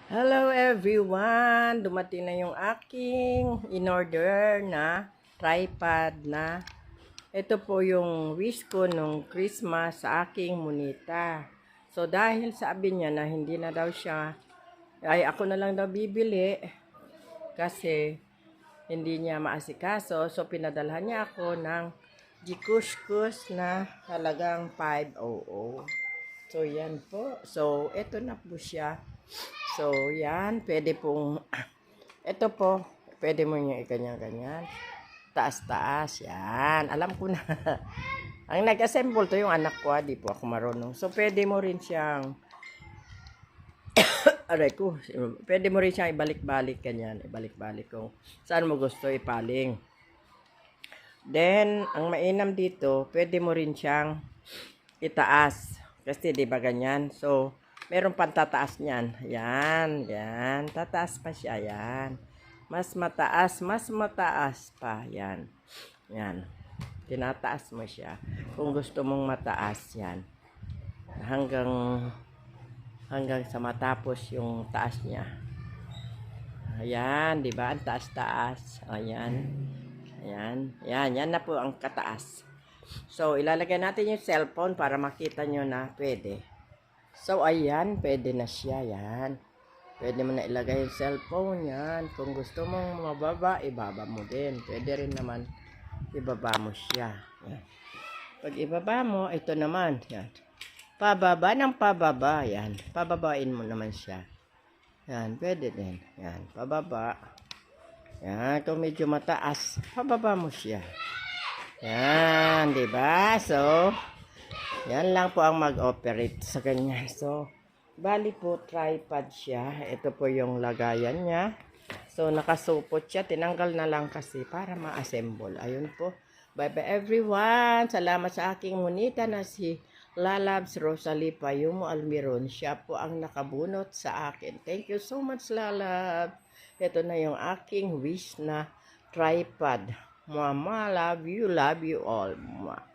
Hello everyone! Dumating na yung aking in-order na tripod na. Ito po yung wish ko nung Christmas sa aking monita. So dahil sabi niya na hindi na daw siya, ay ako na lang daw bibili kasi hindi niya maasikaso. So pinadalhan niya ako ng Gkuskus na halagang 500. So yan po. So ito na po siya. So, yan, pwede pong, ito po, pwede mo niya iganyan-ganyan. Taas-taas, yan. Alam ko na. Ang nag-assemble to yung anak ko, di po ako marunong. So, pwede mo rin siyang, aray ko, pwede mo rin siyang ibalik-balik, ganyan. Ibalik-balik kung saan mo gusto ipaling. Then, ang mainam dito, pwede mo rin siyang itaas. Kasi, di ba ganyan? So, meron pang tataas niyan. Yan, yan. Tataas pa siya, yan. Mas mataas pa, yan. Yan. Tinataas mo siya. Kung gusto mong mataas, yan. Hanggang sa matapos yung taas niya. Ayan, di ba? Ang taas-taas. Ayan. Ayan. Yan, yan na po ang kataas. So, ilalagay natin yung cellphone para makita nyo na pwede. So, ayan, pwede na siya, yan. Pwede mo na ilagay yung cellphone, yan. Kung gusto mong mababa, ibaba mo din. Pwede rin naman, ibaba mo siya. Yan. Pag ibaba mo, ito naman, yan. Pababa ng pababa, yan. Pababain mo naman siya. Yan, pwede din. Yan, pababa. Yan, kung medyo mataas, pababa mo siya. Yan, diba? So, yan lang po ang mag-operate sa ganyan. So, bali po tripod siya. Ito po yung lagayan niya. So, nakasupot siya. Tinanggal na lang kasi para ma-assemble. Ayun po. Bye-bye everyone. Salamat sa aking monita na si Lalabs Rosalie Payumo Almiron. Siya po ang nakabunot sa akin. Thank you so much, Lalab. Ito na yung aking wish na tripod. Mama, love you all. Mwah.